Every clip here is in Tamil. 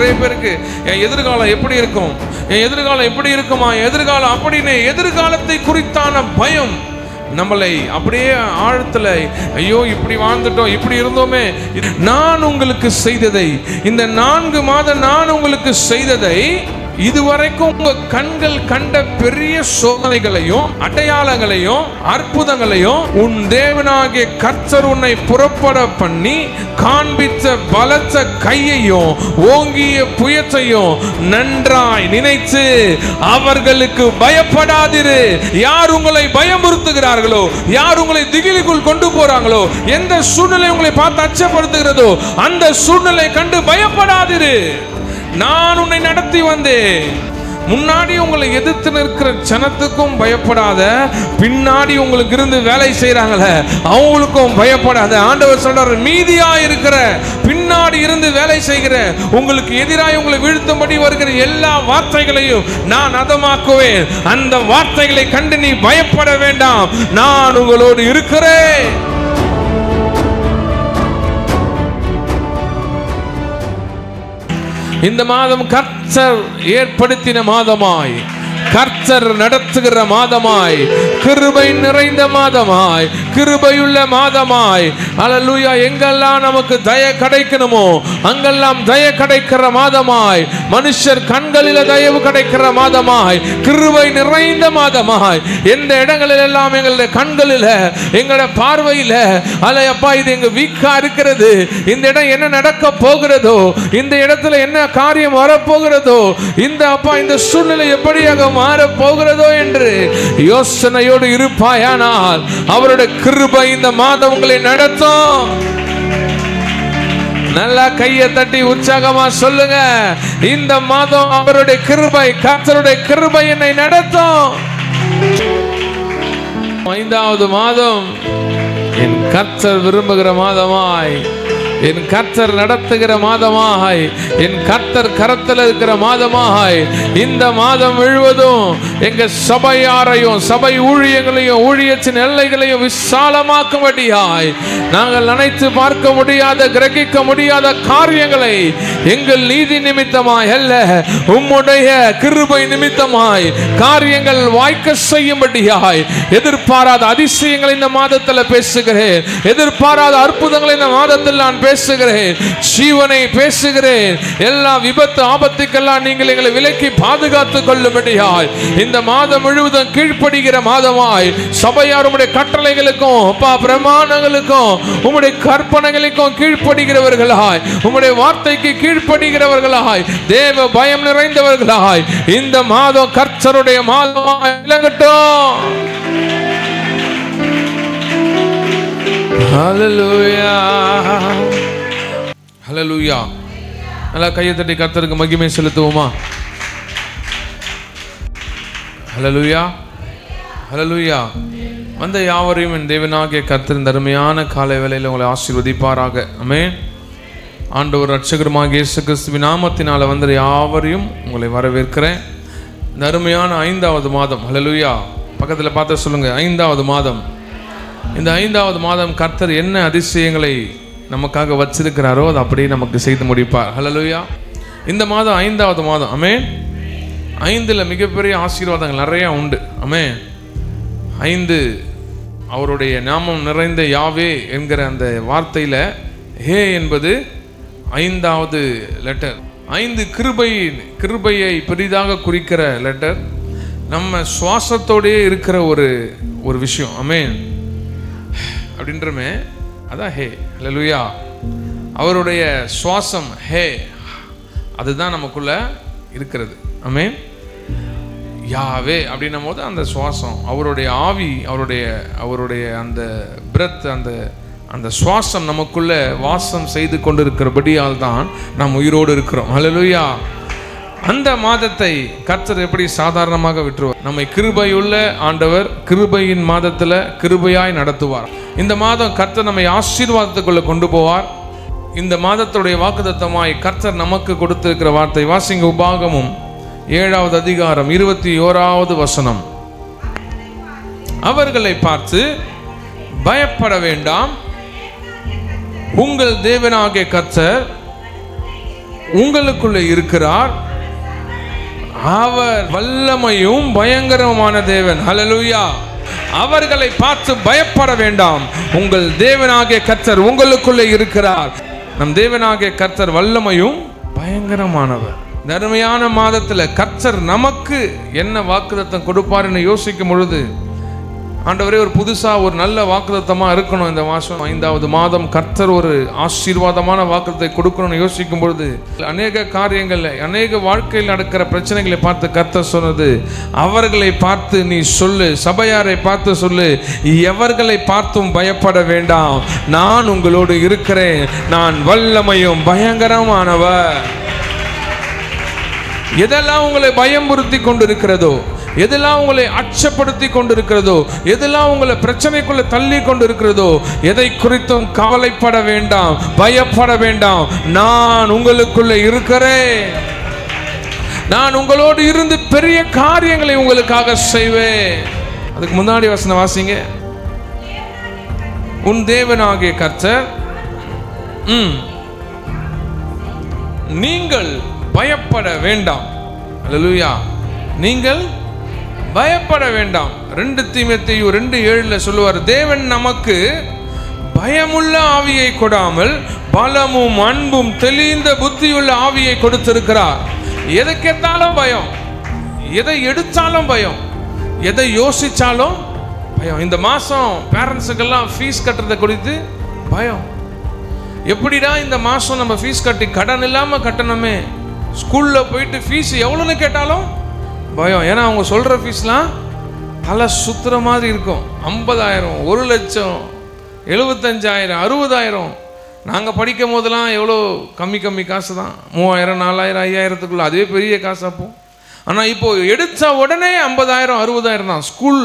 நிறைய பேருக்கு என் எதிர்காலம் எப்படி இருக்கும், என் எதிர்காலம் எப்படி இருக்குமா, எதிர்காலம் அப்படின்னு எதிர்காலத்தை குறித்தான பயம் நம்மளை அப்படியே ஆழத்துல, ஐயோ இப்படி வாழ்ந்துட்டோம், இப்படி இருந்தோமே. நான் உங்களுக்கு செய்ததை, இந்த 4 மாதம் நான் உங்களுக்கு செய்ததை, இதுவரைக்கும் உங்க கண்கள் கண்ட பெரிய சோதனைகளையும் அடையாளங்களையும் அற்புதங்களையும் உன் தேவனாகிய கர்த்தர் உன்னை புறப்பட பண்ணி காண்பித்த பலத்த கையையும் ஓங்கிய புயத்தையும் நன்றாய் நினைத்து அவர்களுக்கு பயப்படாதிரு. யார் உங்களை பயமுறுத்துகிறார்களோ, யார் உங்களை திகிலுக்குள் கொண்டு போறாங்களோ, எந்த சூழ்நிலை உங்களை பார்த்து அச்சப்படுத்துகிறதோ அந்த சூழ்நிலை கண்டு பயப்படாதிரு. நான் உன்னை நடத்தி வந்தேன். முன்னாடி உங்களை எதிர்த்து நிற்கிற ஜனத்துக்கும் பயப்படாத, பின்னாடி உங்களுக்கு இருந்து வேலை செய்யறாங்களே அவங்களுக்கும் பயப்படாத. ஆண்டவர் சொல்றாரு, மீதியா இருக்கிற பின்னாடி இருந்து வேலை செய்கிற உங்களுக்கு எதிராக உங்களை வீழ்த்தும்படி வருகிற எல்லா வார்த்தைகளையும் நான் அதமாக்குவேன். அந்த வார்த்தைகளை கண்டு நீ பயப்பட வேண்டாம், நான் உங்களோடு இருக்கிறேன். இந்த மாதம் கர்த்தர் ஏற்படுத்தின மாதமாய், கர்த்தர் நடத்துகிற மாதமாய், கிருபை நிறைந்த மாதமாய், கிருபையுள்ள மாதமாய், அல்லேலூயா. எங்கெல்லாம் நமக்கு தய கிடைக்கணுமோ அங்கெல்லாம் தய கிடைக்கிற மாதமாய், மனுஷர் கண்களில் தயவு கிடைக்கிற மாதமாய், கிருபை நிறைந்த மாதமாய், எந்த இடங்களில் எல்லாம் எங்களுடைய கண்களில் எங்களுடைய பார்வையில் அல்லையப்பா இது எங்க வீக்கா இருக்கிறது, இந்த இடம் என்ன நடக்க போகிறதோ, இந்த இடத்துல என்ன காரியம் வரப்போகிறதோ, இந்த அப்பா இந்த சூழ்நிலை எப்படியாக மாற போகிறதோ என்று யோசனையோடு இருப்பாயானால் அவருடைய கிருபை இந்த மாதம் உங்களை நடத்தும். நல்லா கையை தட்டி உற்சாகமா சொல்லுங்க, இந்த மாதம் அவருடைய கிருபை, கர்த்தருடைய கிருபை என்னை நடத்தும். 5வது மாதம் என் கர்த்தர் விரும்புகிற மாதமாய், என் கர்த்தர் நடத்துகிற மாதமாய், என் கர்த்தர் கரத்தில் இருக்கிற மாதமாய், இந்த மாதம் முழுவதும் எங்க சபையாரையும் சபை ஊழியங்களையும் ஊழியத்தின் எல்லைகளையும் விசாலமாக்கும்படியாய், நாங்கள் நினைத்து பார்க்க முடியாத கிரகிக்க முடியாத காரியங்களை எங்கள் நீதி நிமித்தமாய் அல்ல, உம்முடைய கிருபை நிமித்தமாய் காரியங்கள் வாய்க்க செய்யும்படியாய், எதிர்பாராத அதிசயங்களை இந்த மாதத்தில் பேசுகிறேன், எதிர்பாராத அற்புதங்களை இந்த மாதத்தில் நான் பேசுகிறேன், ஜீவனை பேசுகிறேன். எல்லா விபத்து ஆபத்துக்கெல்லாம் நீங்கள் எங்களை விலக்கி பாதுகாத்துக் கொள்ளும்படியாய் இந்த மாதம் முழுவதும் கீழ்ப்படுகிற மாதமாய், சபையார் உம்முடைய கட்டளைகளுக்கும் அப்பா பிரமாணங்களுக்கும் உம்முடைய கற்பனைகளுக்கும் கீழ்ப்படுகிறவர்களாய், உம்முடைய வார்த்தைக்கு கீழ்ப்படுகிறவர்களாய், தேவ பயம் நிறைந்தவர்களாய் இந்த மாதம் கர்த்தருடைய மாதமாய் விளங்கட்டும். ஹல்லேலூயா, ஹல்லேலூயா. நல்லா கையை தட்டி கர்த்தருக்கு மகிமை செலுத்துவோமா? ஹல்லேலூயா, ஹல்லேலூயா. வந்த யாவரையும் என் தேவனாகிய கர்த்தர் இந்த அருமையான காலை வேளையில் உங்களை ஆசீர்வதிப்பாராக. ஆமென். ஆண்டவர் ரட்சகருமாகிய இயேசு கிறிஸ்துவின் நாமத்தினால வந்த யாவரையும் உங்களை வரவேற்கிறேன். இந்த அருமையான 5வது மாதம், ஹல்லேலூயா. பக்கத்தில் பார்த்து சொல்லுங்க, 5வது மாதம். இந்த 5வது மாதம் கர்த்தர் என்ன அதிசயங்களை நமக்காக வச்சிருக்கிறாரோ அதை அப்படியே நமக்கு செய்து முடிப்பார். ஹல்லேலூயா. இந்த மாதம் 5வது மாதம். ஆமென். 5ல் மிகப்பெரிய ஆசீர்வாதங்கள் நிறைய உண்டு. ஆமென். 5 அவருடைய நாமம் நிறைந்த யாவே என்கிற அந்த வார்த்தையில ஹே என்பது 5வது லெட்டர். 5 கிருபையை பெரிதாக குறிக்கிற லெட்டர். நம்ம சுவாசத்தோடயே இருக்கிற ஒரு விஷயம். ஆமென் அப்படின்றமே அதான் ஹே. ஹல்லேலூயா. அவருடைய சுவாசம் ஹே, அதுதான் நமக்குள்ள இருக்கிறது. ஆமென். யாவே அப்படின்னும் போது அந்த சுவாசம், அவருடைய ஆவி, அவருடைய அந்த பிரெத், அந்த சுவாசம் நமக்குள்ள வாசம் செய்து கொண்டிருக்கிறபடியால் தான் நாம் உயிரோடு இருக்கிறோம். ஹல்லேலூயா. அந்த மாதத்தை கர்த்தர் எப்படி சாதாரணமாக விட்டுருவார்? நம்மை கிருபையுள்ள ஆண்டவர் கிருபையின் மாதத்துல கிருபையாய் நடத்துவார். இந்த மாதம் கர்த்தர் நம்மை ஆசீர்வாதத்துக்குள்ள கொண்டு போவார். இந்த மாதத்துடைய வாக்குத்தத்தமாய் கர்த்தர் நமக்கு கொடுத்திருக்கிற வார்த்தை வாசிங்க. உபாகமும் 7வது அதிகாரம் 21வது வசனம். அவர்களை பார்த்து பயப்பட வேண்டாம், உங்கள் தேவனாகிய கர்த்தர் உங்களுக்குள்ளே இருக்கிறார். அவர் வல்லமையும் பயங்கரமான தேவன். ஹல்லேலூயா. அவர்களை பார்த்து பயப்பட வேண்டாம். உங்கள் தேவனாகிய கர்த்தர் உங்களுக்குள்ளே இருக்கிறார். நம் தேவனாகிய கர்த்தர் வல்லமையும் பயங்கரமானவர். அருமையான மாதத்துல கர்த்தர் நமக்கு என்ன வாக்குத்தத்தம் கொடுப்பார்னு யோசிக்கும் பொழுது, ஆண்டவரே ஒரு புதுசா ஒரு நல்ல வாக்குத்தத்தமா இருக்கணும். இந்த மாசம் 5வது மாதம் கர்த்தர் ஒரு ஆசீர்வாதமான வாக்குத்தத்தை கொடுக்கணும்னு யோசிக்கும் பொழுது, அநேக காரியங்கள்ல அநேக வாழ்க்கையில் நடக்கிற பிரச்சனைகளை பார்த்து கர்த்தர் சொன்னது, அவர்களை பார்த்து நீ சொல்லு, சபையாரை பார்த்து சொல்லு, எவர்களை பார்த்தும் பயப்பட வேண்டாம், நான் உங்களோடு இருக்கிறேன், நான் வல்லமையும் பயங்கரமானவர். எதெல்லாம் உங்களை பயமுறுத்தி கொண்டிருக்கிறதோ, எதெல்லாம் உங்களை அச்சப்படுத்தி கொண்டிருக்கிறதோ, எதெல்லாம் உங்களை பிரச்சனைக்குள்ள தள்ளி கொண்டிருக்கிறதோ, எதை குறித்தும் கவலைப்பட வேண்டாம், பயப்பட வேண்டாம். நான் உங்களுக்குள்ள இருக்கிறேன். நான் உங்களோடு இருந்து பெரிய காரியங்களை உங்களுக்காக செய்வேன். அதுக்கு முன்னாடி வசனம் வாசிங்க. உன் தேவனாகிய கர்த்தர் நீங்கள் பயப்பட வேண்டாம். அல்லேலூயா. நீங்கள் பயப்பட வேண்டாம். 2 தீமோத்தேயு 2:7 சொல்லுவார், தேவன் நமக்கு பயமுள்ள ஆவியை கொடாமல் பலமும் அன்பும் தெளிந்த புத்தியுள்ள ஆவியை கொடுத்திருக்கிறார். எதை கேட்டாலும் பயம், எதை எடுத்தாலும் பயம், எதை யோசிச்சாலும் பயம். இந்த மாசம் பேரண்ட்ஸுக்கெல்லாம் ஃபீஸ் கட்டுறதை குறித்து பயம். எப்படிடா இந்த மாசம் நம்ம ஃபீஸ் கட்டி கடன் இல்லாம கட்டணுமே, ஸ்கூல்ல போயிட்டு ஃபீஸ் எவ்வளோன்னு கேட்டாலும் பயம். ஏன்னா அவங்க சொல்ற ஃபீஸ்லாம் தலை சுத்துற மாதிரி இருக்கும். 50,000, 1 லட்சம், 75,000, 60,000. நாங்கள் படிக்கும் போதெல்லாம் எவ்வளோ கம்மி காசு தான், 3,000, 4,000, 5,000க்குள்ள. அதுவே பெரிய காசு அப்போ. ஆனால் இப்போ எடுத்த உடனே 50,000, 60,000 தான். ஸ்கூல்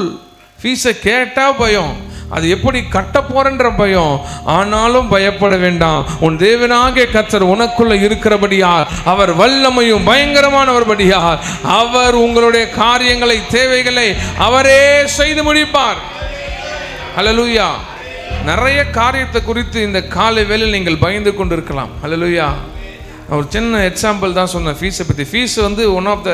ஃபீஸை கேட்டால் பயம், அது எப்படி கட்ட போறன்ற பயம். ஆனாலும் பயப்பட வேண்டாம். உன் தேவனாகிய கர்த்தர் உனக்குள்ள இருக்கிறபடியால், அவர் வல்லமையும் பயங்கரமானவர்படியால், அவர் உங்களுடைய காரியங்களை, தேவைகளை அவரே செய்து முடிப்பார். ஹல்லேலூயா. நிறைய காரியத்தை குறித்து இந்த காலை வேளையில் நீங்கள் பயந்து கொண்டு இருக்கலாம். ஹல்லேலூயா. ஒரு சின்ன எக்ஸாம்பிள் தான் சொன்னேன் ஃபீஸை பற்றி. ஃபீஸ் ஒன் ஆஃப் த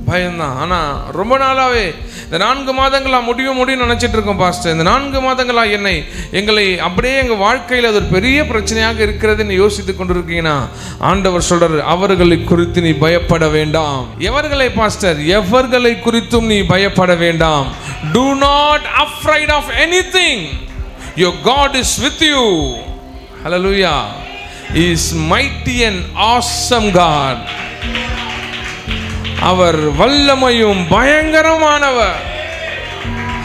பயம்தான். ஆனால் ரொம்ப நாளாகவே இந்த 4 மாதங்களா முடியும் நினச்சிட்டு இருக்கோம் பாஸ்டர். இந்த 4 மாதங்களா எங்களை அப்படியே எங்கள் வாழ்க்கையில் அது ஒரு பெரிய பிரச்சனையாக இருக்கிறதுன்னு யோசித்து கொண்டு இருக்கீங்கன்னா, ஆண்டவர் சொல்றாரு, அவர்களை குறித்து நீ பயப்பட வேண்டாம். எவர்களை பாஸ்டர்? எவர்களை குறித்தும் நீ பயப்பட வேண்டாம். Do not afraid of anything. Your God is with you. Hallelujah. He is mighty and awesome God. அவர் வல்லமையும் பயங்கரமானவர்.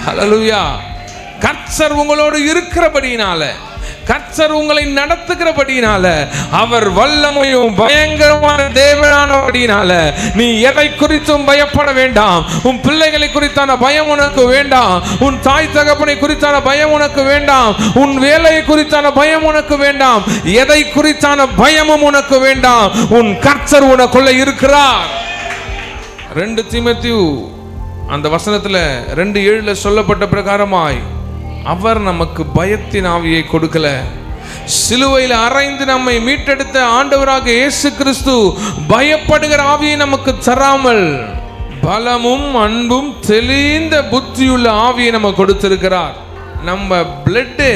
ஹல்லேலூயா. கர்த்தர் உங்களோடு இருக்கிறபடியினால, கர்த்தர் உங்களை நடத்துகிறபடியினால, அவர் வல்லமையும் பயங்கரமான தேவனானபடியினால நீ எதை குறித்தும் பயப்பட வேண்டாம். உன் பிள்ளைகளை குறித்தான பயம் உனக்கு வேண்டாம். உன் தாய் தகப்பனை குறித்தான பயம் உனக்கு வேண்டாம். உன் வேலையை குறித்தான பயம் உனக்கு வேண்டாம். எதை குறித்தான பயமும் உனக்கு வேண்டாம். உன் கர்த்தர் உனக்குள்ள இருக்கிறார். 2 தீமோத்தேயு அந்த வசனத்துல 2:7 சொல்லப்பட்ட பிரகாரமாய் அவர் நமக்கு பயத்தின் ஆவியை கொடுக்கல. சிலுவையில் அறைந்து நம்மை மீட்டெடுத்த ஆண்டவராக இயேசு கிறிஸ்து பயப்படுகிற ஆவியை நமக்கு தராமல் பலமும் அன்பும் தெளிந்த புத்தியுள்ள ஆவியை நமக்கு கொடுத்திருக்கிறார். நம்ம பிளட்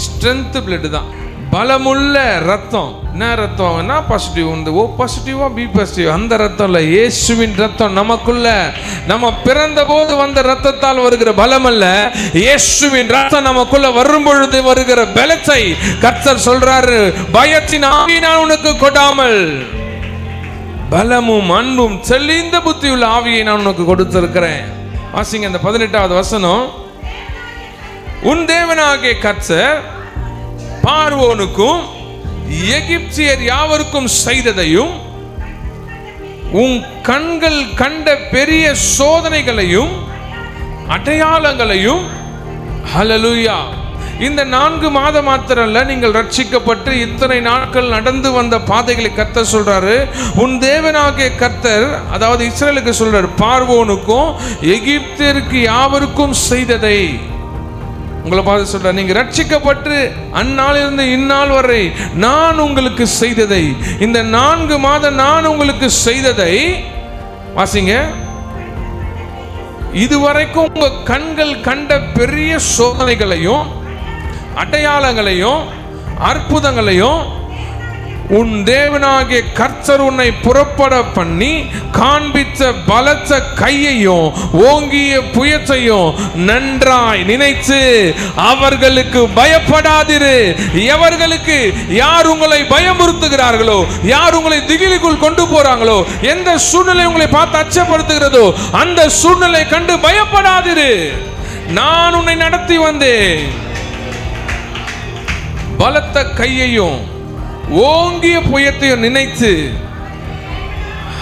ஸ்ட்ரென்த் பிளட் தான், பலமுள்ள ரத்தம். என்ன ரத்தம்? என்ன பாசிட்டிவ் வந்து ஓ பாசிட்டிவா பி பாசிட்டிவ், அந்த ரத்தம் இல்லை. இயேசுவின் ரத்தம் நமக்குள்ள, நம்ம பிறந்த போது வந்த ரத்தத்தால் வருகிற பலம் அல்ல, இயேசுவின் ரத்தம் நமக்குள்ள வரும் பொழுது வருகிற பலத்தை கர்த்தர் சொல்றாரு, பயத்தின் ஆவியை நான் உனக்கு கொடாமல் பலமும் அன்பும் தெளிந்த புத்தியுள்ள ஆவியை நான் உனக்கு கொடுத்திருக்கிறேன். வாசிங்க அந்த 18வது வசனம். உன் தேவனாகிய கர்த்தர் பார்வோனுக்கும் எகிப்தியர் யாவருக்கும் செய்ததையும், உன் கண்கள் கண்ட பெரிய சோதனைகளையும் அடையாளங்களையும், ஹல்லேலூயா. இந்த 4 மாதம் மாத்திரல்ல, நீங்கள் ரட்சிக்கப்பட்டு இத்தனை நாட்கள் நடந்து வந்த பாதைகளை கர்த்தர் சொல்றாரு. உன் தேவனாகிய கர்த்தர், அதாவது இஸ்ரவேலுக்கு சொல்றாரு, பார்வோனுக்கும் எகிப்தியருக்கு யாவருக்கும் செய்ததை உங்களை பார்த்து சொல்ற, நீங்க ரட்சிக்கப்பட்டு அந்நாளிலிருந்து இந்நாள் வரை நான் உங்களுக்கு செய்ததை, இந்த 4 மாதம் நான் உங்களுக்கு செய்ததை வாசிங்க. இதுவரைக்கும் உங்க கண்கள் கண்ட பெரிய சோதனைகளையும் அடையாளங்களையும் அற்புதங்களையும் உன் தேவனாகிய கர்த்தர் உன்னை புறப்பட பண்ணி காண்பித்த பலத்த கையையும் ஓங்கிய புயத்தையும் நன்றாய் நினைத்து அவர்களுக்கு பயப்படாதிரு. எவர்களுக்கு? யார் உங்களை பயமுறுத்துகிறார்களோ, யார் உங்களை திகிலுக்குள் கொண்டு போறாங்களோ, எந்த சூழ்நிலை உங்களை பார்த்து அச்சப்படுத்துகிறதோ அந்த சூழ்நிலை கண்டு பயப்படாதிரு. நான் உன்னை நடத்தி வந்தேன். பலத்த கையையும் ஓங்கிய புயத்தையும் நினைத்து,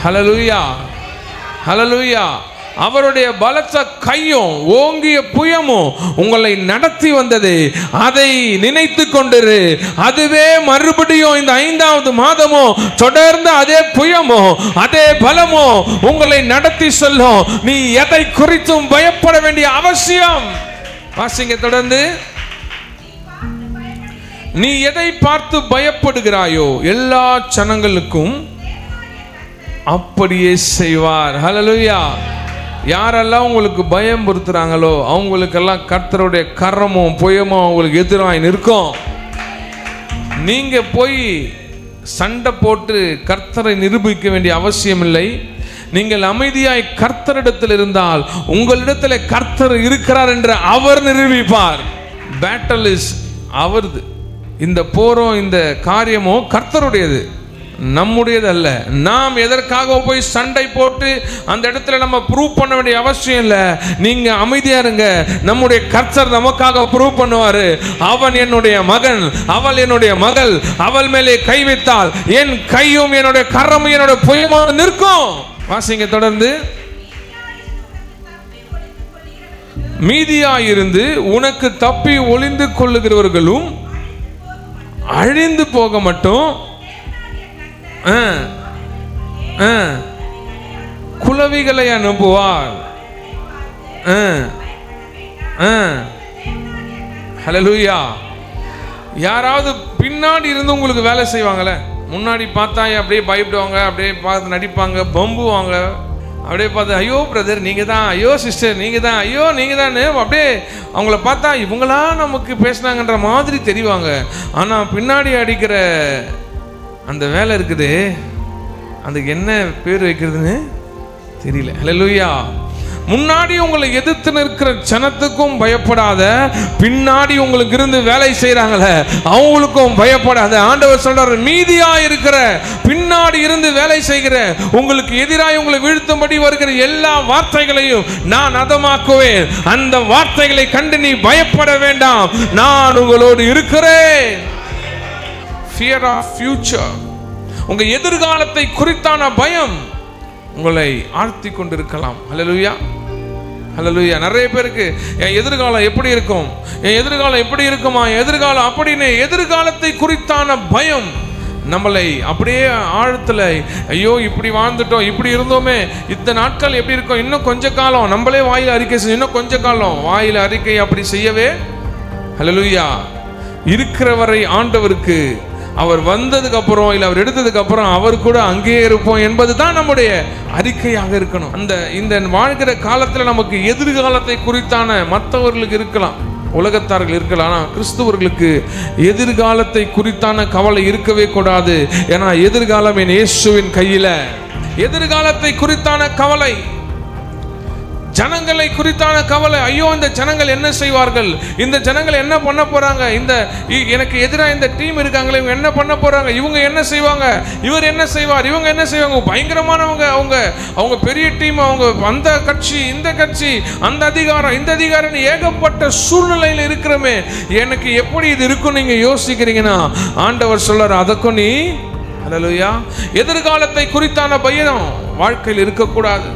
ஹல்லேலூயா ஹல்லேலூயா, அவருடைய பலத்த கையும் ஓங்கிய புயமும் உங்களை நடத்தி வந்தது, அதை நினைத்து கொண்டிரு. அதுவே மறுபடியும் இந்த 5வது மாதமும் தொடர்ந்து அதே புயமோ அதே பலமோ உங்களை நடத்தி சொல்லும். நீ எதை குறித்தும் பயப்பட வேண்டிய அவசியம். வாசிங்க தொடர்ந்து. நீ எதை பார்த்து பயப்படுகிறாயோ எல்லா ஜனங்களுக்கும் அப்படியே செய்வார். ஹல்லேலூயா. யாரெல்லாம் உங்களுக்கு பயம் பொறுத்துறாங்களோ அவங்களுக்கெல்லாம் கர்த்தருடைய கரமும் புயமும் அவங்களுக்கு எதிராக நிற்கும். நீங்க போய் சண்டை போட்டு கர்த்தரை நிரூபிக்க வேண்டிய அவசியம் இல்லை. நீங்கள் அமைதியாய் கர்த்தரிடத்தில் இருந்தால் உங்களிடத்தில் கர்த்தர் இருக்கிறார் என்று அவர் நிரூபிப்பார். பேட்டல் இஸ் அவரது. இந்த போரும் இந்த காரியமோ கர்த்தருடையது, நம்முடையது அல்ல. நாம் எதற்காக போய் சண்டை போட்டு அந்த இடத்துல நம்ம ப்ரூவ் பண்ண வேண்டிய அவசியம் இல்லை. நீங்க அமைதியா இருங்க. நம்முடைய கர்த்தர் நமக்காக ப்ரூவ் பண்ணுவாரு. அவன் என்னுடைய மகன், அவள் என்னுடைய மகள், அவள் மேலே கை வைத்தால் என் கையும் என்னுடைய கரமும் என்னுடைய புயமாக நிற்கும். வாசிங்க தொடர்ந்து. மீதியாயிருந்து உனக்கு தப்பி ஒளிந்து கொள்ளுகிறவர்களும் அழிந்து போக மட்டும் குலவிகளை அனுப்புவார். ஹல்லேலூயா. யாராவது பின்னாடி இருந்து உங்களுக்கு வேலை செய்வாங்களே, முன்னாடி பார்த்தா அப்படியே பயப்படுவாங்க, அப்படியே பார்த்து நடிப்பாங்க, பம்புவாங்க, அப்படியே பார்த்து ஐயோ பிரதர் நீங்கள் தான், ஐயோ சிஸ்டர் நீங்கள் தான், ஐயோ நீங்கள் தான், அப்படியே அவங்கள பார்த்தா இவங்களா நமக்கு பேசினாங்கன்ற மாதிரி தெரிவாங்க. ஆனால் பின்னாடி அடிக்கிற அந்த வேலை இருக்குது, அதுக்கு என்ன பேர் வைக்கிறதுன்னு தெரியல. ஹல்லேலூயா. முன்னாடி உங்களை எதிர்த்து நிற்கிற ஜனத்துக்கும் பயப்படாத, பின்னாடி உங்களுக்கு இருந்து வேலை செய்யறாங்களே அவங்களுக்கும் பயப்படாத. ஆண்டவர் சொல்றாரு, மீதியா இருக்கிற பின்னாடி இருந்து வேலை செய்கிற உங்களுக்கு எதிராக உங்களை வீழ்த்தும்படி வருகிற எல்லா வார்த்தைகளையும் நான் அதமாக்குவேன். அந்த வார்த்தைகளை கண்டு நீ பயப்பட வேண்டாம், நான் உங்களோடு இருக்கிறேன். Fear of future, உங்க எதிர்காலத்தை குறித்தான பயம் உங்களை ஆழ்த்தி கொண்டிருக்கலாம். ஹல்லேலூயா ஹல்லேலூயா. நிறைய பேருக்கு என் எதிர்காலம் எப்படி இருக்கும், என் எதிர்காலம் எப்படி இருக்குமா, எதிர்காலம் அப்படின்னு எதிர்காலத்தை குறித்தான பயம் நம்மளை அப்படியே ஆழத்துல, ஐயோ இப்படி வாழ்ந்துட்டோம், இப்படி இருந்தோமே, இத்தனை நாட்கள் எப்படி இருக்கும், இன்னும் கொஞ்ச காலம் நம்மளே வாயில் அறிக்கை செய்ய, இன்னும் கொஞ்ச காலம் வாயில் அறிக்கை அப்படி செய்யவே. ஹல்லேலூயா. இருக்கிறவரை ஆண்டவருக்கு, அவர் வந்ததுக்கு அப்புறம் இல்லை அவர் எடுத்ததுக்கு அப்புறம் அவர் கூட அங்கேயே இருப்போம் என்பது தான் நம்முடைய அறிக்கையாக இருக்கணும். இந்த வாழ்கிற காலத்தில் நமக்கு எதிர்காலத்தை குறித்தான மற்றவர்களுக்கு இருக்கலாம், உலகத்தார்கள் இருக்கலாம், ஆனால் கிறிஸ்துவர்களுக்கு எதிர்காலத்தை குறித்தான கவலை இருக்கவே கூடாது. ஏன்னா எதிர்காலம் என் இயேசுவின் கையில. எதிர்காலத்தை குறித்தான கவலை, ஜனங்களை குறித்தான கவலை, ஐயோ இந்த ஜனங்கள் என்ன செய்வார்கள், இந்த ஜனங்கள் என்ன பண்ண போறாங்க, இந்த எனக்கு எதிராக இந்த டீம் இருக்காங்களே இவங்க என்ன பண்ண போறாங்க, இவங்க என்ன செய்வாங்க, இவர் என்ன செய்வார், இவங்க என்ன செய்வாங்க, பயங்கரமானவங்க, அவங்க பெரிய டீம், அவங்க அந்த கட்சி இந்த கட்சி, அந்த அதிகாரம் இந்த அதிகாரம், ஏகப்பட்ட சூழ்நிலையில் இருக்கிறோமே, எனக்கு எப்படி இது இருக்கும் நீங்க யோசிக்கிறீங்கன்னா ஆண்டவர் சொல்றார், அதற்கும் நீ ஹல்லேலூயா. எதிர்காலத்தை குறித்தான பயம் வாழ்க்கையில் இருக்கக்கூடாது.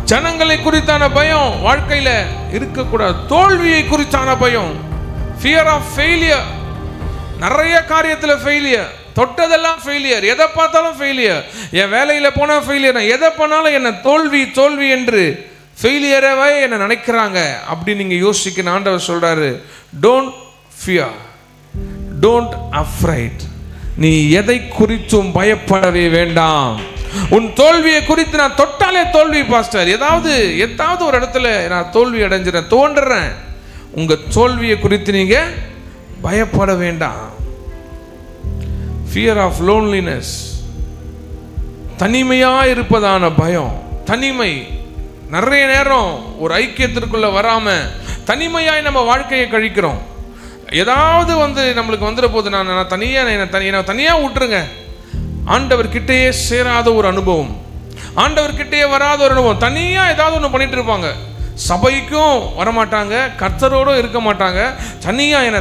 ஜனங்களை குறித்தான பயம் வாழ்க்கையில இருக்கக்கூடாது. தோல்வியை குறித்தான பயம், ஃபியர் ஆஃப் ஃபெயிலியர். நிறைய காரியத்தில் ஃபெயிலியர், தொட்டதெல்லாம் ஃபெயிலியர், எதை பார்த்தாலும் ஃபெயிலியர். என் வேலையில போனா ஃபெயிலியர், எதை பண்ணாலும் என்ன தோல்வி தோல்வி என்று ஃபெயிலியராகவே என்ன நினைக்கிறாங்க அப்படின்னு நீங்கள் யோசிக்க ஆண்டவர் சொல்கிறாரு, டோன்ட் ஃபியர், டோன்ட் அஃப்ரைட். நீ எதை குறித்தும் பயப்படவே வேண்டாம். உன் தோல்வியை குறித்து நான் தொட்டாலே தோல்வி பாஸ்டர், ஏதாவது ஒரு இடத்துல நான் தோல்வி அடைஞ்சிடறேன், தோன்றறேன். உங்கள் தோல்வியை குறித்து நீங்கள் பயப்பட வேண்டாம். ஃபியர் ஆஃப் லோன்லினஸ், தனிமையாக இருப்பதான பயம். தனிமை, நிறைய நேரம் ஒரு ஐக்கியத்திற்குள்ள வராமல் தனிமையாய் நம்ம வாழ்க்கையை கழிக்கிறோம். ஏதாவது நம்மளுக்கு வந்துட போது, நான் தனியாக விட்டுருங்க. ஆண்டவர்கிட்டயே சேராத ஒரு அனுபவம், ஆண்டவர்கிட்டயே வராத ஒரு அனுபவம். தனியாக ஏதாவது ஒன்று பண்ணிட்டு இருப்பாங்க, சபைக்கும் வரமாட்டாங்க, கர்த்தரோடும் இருக்க மாட்டாங்க.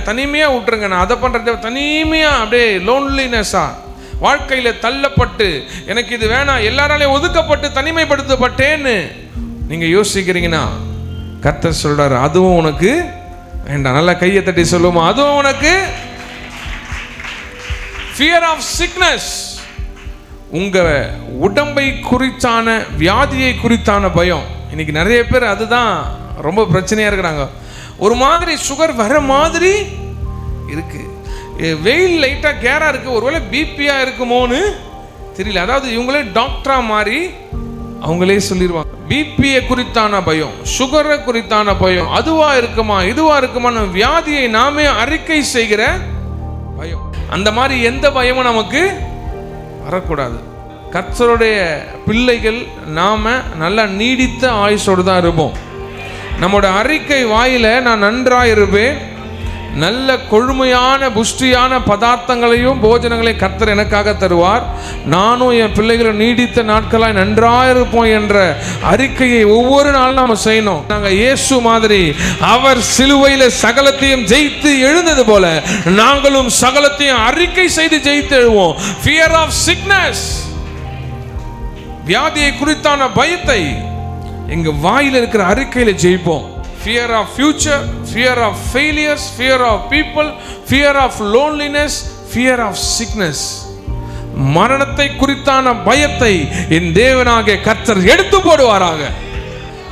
தனிமையாக விட்டுருங்க, நான் அதை பண்ணுறது, தனிமையாக அப்படியே லோன்லினஸாக வாழ்க்கையில் தள்ளப்பட்டு, எனக்கு இது வேணாம், எல்லாராலையும் ஒதுக்கப்பட்டு தனிமைப்படுத்தப்பட்டேன்னு நீங்கள் யோசிக்கிறீங்கன்னா கர்த்தர் சொல்றாரு, அதுவும் உனக்கு வேண்டாம். நல்லா கையை தட்டி சொல்லுமா, அதுவும் உனக்கு. ஃபியர் ஆஃப் சிக்னஸ், உங்க உடம்பை குறித்தான, வியாதியை குறித்தான பயம். இன்னைக்கு நிறைய பேர் அதுதான் ரொம்ப பிரச்சனையா இருக்கிறாங்க. ஒரு மாதிரி சுகர் வர மாதிரி இருக்கு, வெயில் லைட்டா கேரா இருக்கு, ஒருவேளை பிபியா இருக்குமோன்னு தெரியல. அதாவது இவங்களே டாக்டரா மாறி அவங்களே சொல்லிடுவாங்க. பிபியை குறித்தான பயம், சுகரை குறித்தான பயம், அதுவா இருக்குமா இதுவா இருக்குமா, வியாதியை நாமே அறிக்கை செய்கிற பயம். அந்த மாதிரி எந்த பயமும் நமக்கு வரக்கூடாது. கர்த்தருடைய பிள்ளைகள் நாம நல்லா நீடித்த ஆயுசோடு தான் இருப்போம். நம்மோட அறிக்கை வாயில நான் நன்றாக இருப்பேன், நல்ல கொழுமையான புஷ்டியான பதார்த்தங்களையும் போஜனங்களையும் கர்த்தர் எனக்காக தருவார், நானும் என் பிள்ளைகளும் நீடித்த நாட்களாய் நன்றாக இருப்போம் என்ற அறிக்கையை ஒவ்வொரு நாளும் நாம செய்யணும். நாங்கள் இயேசு மாதிரி அவர் சிலுவையில் சகலத்தையும் ஜெயித்து எழுந்தது போல நாங்களும் சகலத்தையும் அறிக்கை செய்து ஜெயித்து எழுவோம். ஃபியர் ஆஃப் சிக்னஸ், வியாதியை குறித்தான பயத்தை எங்க வாயில் இருக்கிற அறிக்கையில ஜெயிப்போம். Fear of future, fear of failures, fear of people, fear of loneliness, fear of sickness. மரணத்தை குறித்தான பயத்தை என் தேவனாகிய கர்த்தர் எடுத்து போடுவாராக.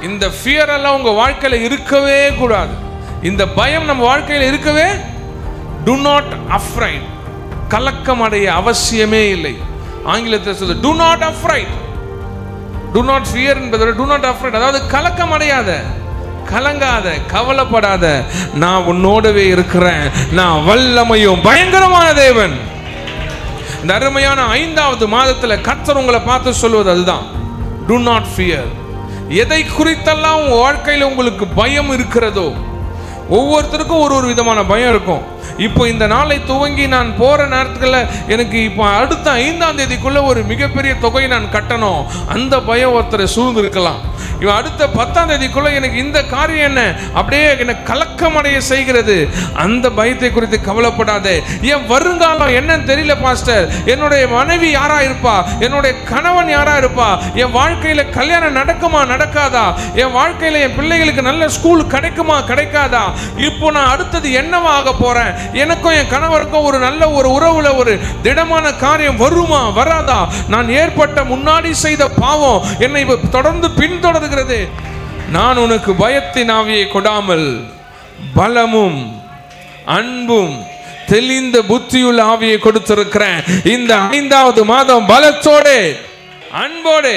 இந்த ஃபியர் எல்லாம் உங்க வாழ்க்கையில இருக்கவே கூடாது. இந்த பயம் நம்ம வாழ்க்கையில இருக்கவே. do not afraid, கலக்கம் அடைய அவசியமே இல்லை. ஆங்கிலத்தில் சொல்லுது do not afraid, do not fear என்பதை do not afraid, அதாவது கலக்கம் அடையாத, கலங்காத, கவலைப்படாத, நான் உன்னோடவே இருக்கிறேன், நான் வல்லமையும் பயங்கரமான தேவன். இந்த அருமையான 5வது மாதத்துல கர்த்தர் உங்களை பார்த்து சொல்வது அதுதான், do not fear. எதை குறித்தெல்லாம் உங்க வாழ்க்கையில உங்களுக்கு பயம் இருக்கிறதோ, ஒவ்வொருத்தருக்கும் ஒரு விதமான பயம் இருக்கும். இப்போ இந்த நாளை துவங்கி நான் போற நேரத்துல எனக்கு இப்போ அடுத்த 5ஆம் தேதிக்குள்ள ஒரு மிகப்பெரிய தொகையை நான் கட்டணும், அந்த பயம் ஒருத்தரை சூழ்ந்து இருக்கலாம். இவன் அடுத்த 10ஆம் தேதிக்குள்ள எனக்கு இந்த காரியம் என்ன அப்படியே எனக்கு கலக்கம் அடைய செய்கிறது, அந்த பயத்தை குறித்து கவலைப்படாதே. என் வருங்காலம் என்னன்னு தெரியல பாஸ்டர், என்னுடைய மனைவி யாரா இருப்பா, என்னுடைய கணவன் யாரா இருப்பா, என் வாழ்க்கையில கல்யாணம் நடக்குமா நடக்காதா, என் வாழ்க்கையில என் பிள்ளைகளுக்கு நல்ல ஸ்கூல் கிடைக்குமா கிடைக்காதா, இப்போ நான் அடுத்தது என்னவாக போறேன், எனக்கும் என் கணவருக்கும் ஒரு நல்ல ஒரு உறவுல ஒரு திடமான காரியம் வருமா வராதா, நான் ஏற்பட்ட முன்னாடி செய்த பாவம் என்னை தொடர்ந்து பின்தொடர்கிறது. நான் உனக்கு பயத்தின் ஆவியை கொடாமல் பலமும் அன்பும் தெளிந்த புத்தியுள்ள ஆவியை கொடுத்திருக்கிறேன். இந்த 5வது மாதம் பலத்தோடு, அன்போடு,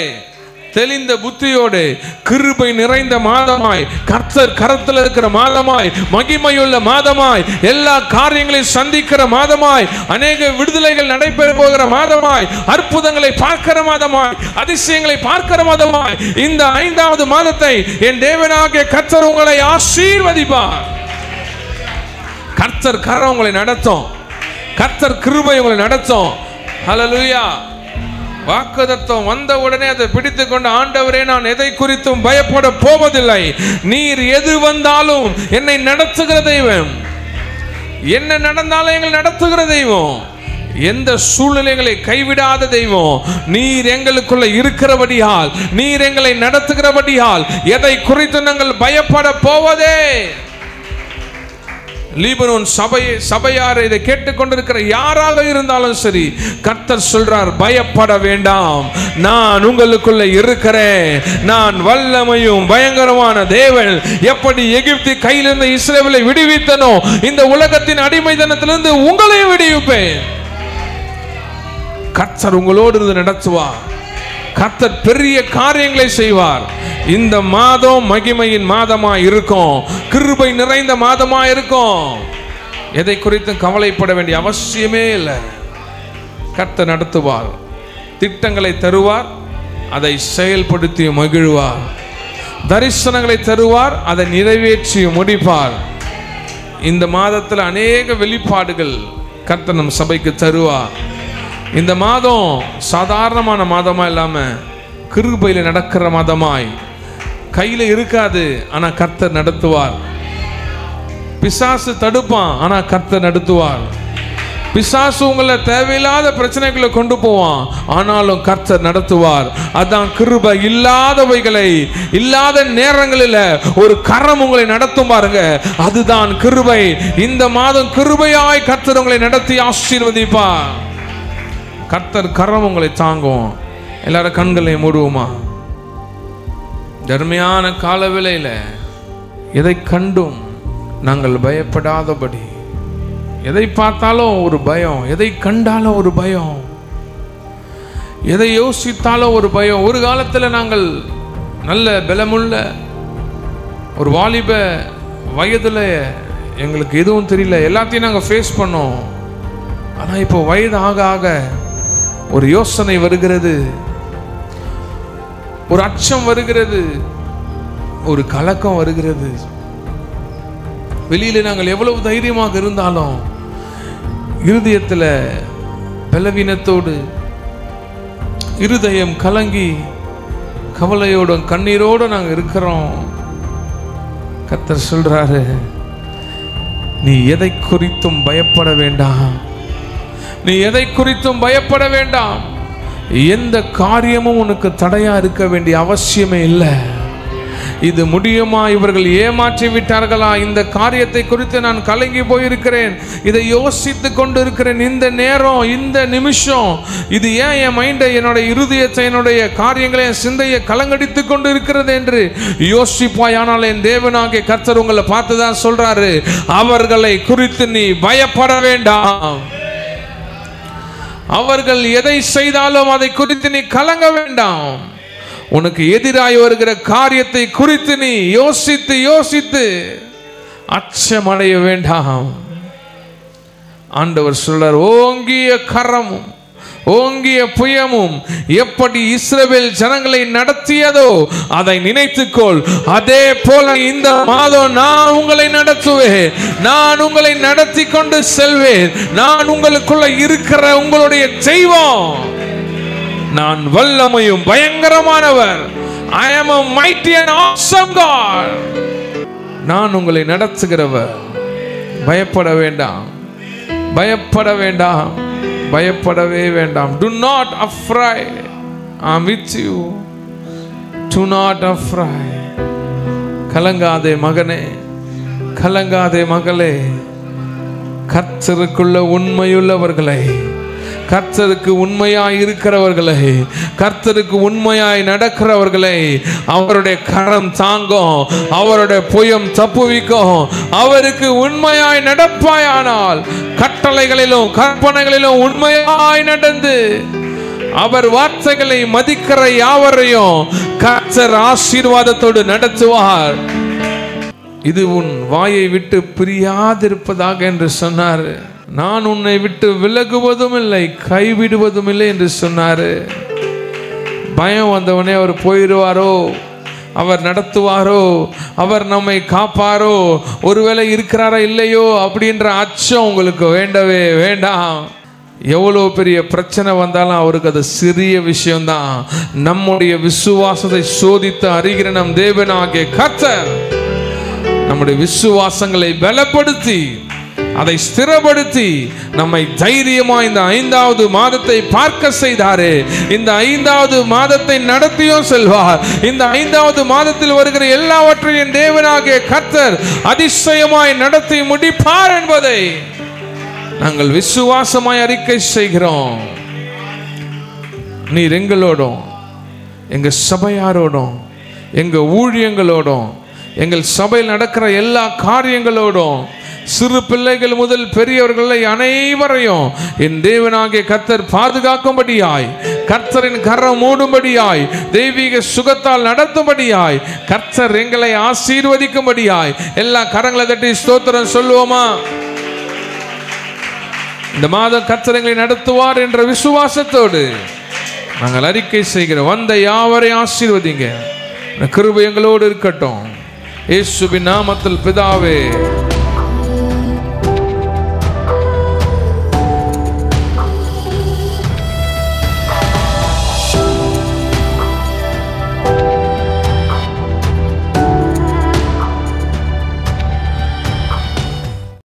தெளிந்த புத்தியோடு, கிருபை நிறைந்த மாதமாய், கர்த்தர் கரத்தில் இருக்கிற மாதமாய், மகிமையுள்ள மாதமாய், எல்லா காரியங்களையும் சந்திக்கிற மாதமாய், அநேக விடுதலைகள் நடைபெற போகிற மாதமாய், அற்புதங்களை பார்க்கிற மாதமாய், அதிசயங்களை பார்க்கிற மாதமாய், இந்த 5வது மாதத்தை என் தேவனாகிய கர்த்தர் உங்களை ஆசீர்வதிப்பார். கர்த்தர் கரம் உங்களை நடத்தும், கர்த்தர் கிருபை உங்களை நடத்தும். ஹல்லேலூயா. வாக்குதத்தம் வந்த உடனே அதை பிடித்துக் கொண்டு, ஆண்டவரே நான் எதை குறித்தும் பயப்பட போவதில்லை, நீர் எது வந்தாலும் என்னை நடத்துகிற தெய்வம், என்ன நடந்தாலும் எங்களை நடத்துகிற தெய்வம், எந்த சூழ்நிலைகளை கைவிடாத தெய்வம், நீர் எங்களுக்குள்ள இருக்கிறபடியால், நீர் எங்களை நடத்துகிறபடியால் எதை குறித்து நாங்கள் பயப்பட போவதே லீபனோன் சபையார் இதை கேட்டுக்கொண்டிருக்கிற யாராக இருந்தாலும் சரி, கர்த்தர் சொல்றார், பயப்பட வேண்டாம், நான் உங்களுக்குள்ள இருக்கிறேன். நான் வல்லமையும் பயங்கரமான தேவன். எப்படி எகிப்து கையிலிருந்து இஸ்ரவேலை விடுவித்தனோ, இந்த உலகத்தின் அடிமைத்தனத்திலிருந்து உங்களை விடுவிப்பேன். கர்த்தர் உங்களோடு இருந்து நடத்துவார். கர்த்தர் பெரிய காரியங்களை செய்வார். இந்த மாதம் மகிமையின் மாதமா இருக்கும், கிருபை நிறைந்த மாதமா இருக்கும். எதை குறித்து கவலைப்பட வேண்டிய அவசியமே இல்லை. கர்த்தர் நடத்துவார், திட்டங்களை தருவார், அதை செயல்படுத்தி மகிழ்வார். தரிசனங்களை தருவார், அதை நிறைவேற்றி முடிப்பார். இந்த மாதத்தில் அநேக வெளிப்பாடுகள் கர்த்தர் நம் சபைக்கு தருவார். இந்த மாதம் சாதாரணமான மாதமா இல்லாம கிருபையில நடக்கிற மாதமாய், கையில இருக்காது ஆனா கர்த்தர் நடத்துவார். பிசாசு தடுப்பான் ஆனா கர்த்தர் நடத்துவார். பிசாசு உங்களை தேவையில்லாத பிரச்சனைகளை கொண்டு போவான், ஆனாலும் கர்த்தர் நடத்துவார். அதான் கிருபை. இல்லாதவைகளை இல்லாத நேரங்களில் ஒரு கரம் உங்களை நடத்தும் பாருங்க, அதுதான் கிருபை. இந்த மாதம் கிருபையாய் கர்த்தர் உங்களை நடத்தி ஆசீர்வதிப்பார். கர்த்தர் கரம் உங்களை தாங்கும். எல்லாரும் கண்களை மூடுவோமா? தர்மையான கால வேளையில எதை கண்டும் நாங்கள் பயப்படாதபடி, எதை பார்த்தாலும் ஒரு பயம், எதை கண்டாலும் ஒரு பயம், எதை யோசித்தாலும் ஒரு பயம். ஒரு காலத்தில் நாங்கள் நல்ல பலமுள்ள ஒரு வாலிப வயதுல எங்களுக்கு எதுவும் தெரியல, எல்லாத்தையும் நாங்கள் ஃபேஸ் பண்ணோம். ஆனால் இப்போ வயது ஆக ஆக ஒரு யோசனை வருகிறது, ஒரு அச்சம் வருகிறது, ஒரு கலக்கம் வருகிறது. வெளியில நாங்கள் எவ்வளவு தைரியமாக இருந்தாலும் இருதயத்தில் பலவீனத்தோடு, இருதயம் கலங்கி கவலையோடும் கண்ணீரோடு நாங்கள் இருக்கிறோம். கர்த்தர் சொல்றாரு, நீ எதை குறித்தும் பயப்பட வேண்டாம், நீ எதை குறித்தும் பயப்பட வேண்டாம். எந்த காரியமும் உனக்கு தடையா இருக்க வேண்டிய அவசியமே இல்லை. இது முடியுமா? இவர்கள் ஏமாற்றி விட்டார்களா? இந்த காரியத்தை குறித்து நான் கலங்கி போயிருக்கிறேன், இதை யோசித்து கொண்டு இருக்கிறேன். இந்த நேரம், இந்த நிமிஷம், இது ஏன் என் மைண்டை, என்னுடைய இருதயத்தை, என்னுடைய காரியங்களை, என் சிந்தையை கலங்கடித்து கொண்டு இருக்கிறது என்று யோசிப்பாய். ஆனால் என் தேவனாகிய கர்த்தர் உங்களை பார்த்துதான் சொல்றாரு, அவர்களை குறித்து நீ பயப்பட வேண்டாம். அவர்கள் எதை செய்தாலும் அதை குறித்து நீ கலங்க வேண்டாம். உனக்கு எதிராய் வருகிற காரியத்தை குறித்து நீ யோசித்து யோசித்து அச்சமடைய வேண்டாம். ஆண்டவர் சொல்றார், ஓங்கிய கரமும் ஓங்கிய புயமும் எப்படி இஸ்ரவேல் ஜனங்களை நடத்தியதோ அதை நினைத்துக்கொள். அதே போல இந்த மாதம் நான் உங்களை நடத்துவேன், நான் உங்களை நடத்தி கொண்டு செல்வேன். நான் உங்களுக்குள்ள இருக்கிற உங்களுடைய தெய்வம். நான் வல்லமையும் பயங்கரமானவர். I am a mighty and awesome God. நான் உங்களை நடத்துகிறவர். பயப்பட வேண்டாம், பயப்பட வேண்டாம், பயப்படவே வேண்டாம். Do not afraid. I am with you. Do not afraid. கலங்காதே மகனே, கலங்காதே மகளே. கர்த்தருக்குள்ள உண்மையுள்ளவர்களை, கர்த்தருக்கு உண்மையாய் இருக்கிறவர்களை, கர்த்தருக்கு உண்மையாய் நடக்கிறவர்களை அவருடைய கரம் தாங்கும், அவருடைய புயம் தப்புவிக்கும். அவருக்கு உண்மையாய் நடப்பாயானால் கட்டளைகளிலும் கற்பனைகளிலும் உண்மையாய் நடந்து அவர் வார்த்தைகளை மதிக்கிற யாவரையும் கர்த்தர் ஆசீர்வாதத்தோடு நடத்துவார். இது உன் வாயை விட்டு பிரியாதிருப்பதாக என்று சொன்னார். நான் உன்னை விட்டு விலகுவதும் இல்லை, கைவிடுவதும் இல்லை என்று சொன்னாரு. பயம் வந்தவனே அவர் போயிடுவாரோ, அவர் நடத்துவாரோ, அவர் நம்மை காப்பாரோ, ஒருவேளை இருக்கிறாரா இல்லையோ அப்படின்ற அச்சம் உங்களுக்கு வேண்டவே வேண்டாம். எவ்வளோ பெரிய பிரச்சனை வந்தாலும் அவருக்கு அது சிறிய விஷயம்தான். நம்முடைய விசுவாசத்தை சோதித்து அறிகிற நம் தேவனாகிய கர்த்தர் நம்முடைய விசுவாசங்களை பலப்படுத்தி அதை ஸ்திரப்படுத்தி நம்மை தைரியமா இந்த 5வது மாதத்தை பார்க்க செய்தாரே, இந்த 5வது மாதத்தை நடத்தியும் செல்வார். இந்த 5வது மாதத்தில் வருகிற எல்லாவற்றையும் தேவனாகிய கர்த்தர் அதிசயமாய் நடத்தி முடிப்பார் என்பதை நாங்கள் விசுவாசமாய் அறிக்கை செய்கிறோம். நீர் எங்களோடும், எங்க சபையாரோடும், எங்க ஊழியங்களோடும், எங்கள் சபையில் நடக்கிற எல்லா காரியங்களோடும், சிறு பிள்ளைகள் முதல் பெரியவர்களை அனைவரையும் என் தேவனாகிய கர்த்தர் பாதுகாக்கும்படியாய், கர்த்தரின் கரம் மூடும்படியாய், தெய்வீக சுகத்தால் நடத்தும்படியாய், கர்த்தர் எங்களை ஆசீர்வதிக்கும்படியாய் எல்லா கரங்களை தட்டி ஸ்தோத்திரம் சொல்லுவோமா? இந்த மாதம் கர்த்தர் எங்களை நடத்துவார் என்ற விசுவாசத்தோடு நாங்கள் அறிக்கை செய்கிறோம். வந்த யாவரையும் ஆசீர்வதிங்க. கிருபை எங்களோடு இருக்கட்டும். இயேசுவின் நாமத்தில் பிதாவே.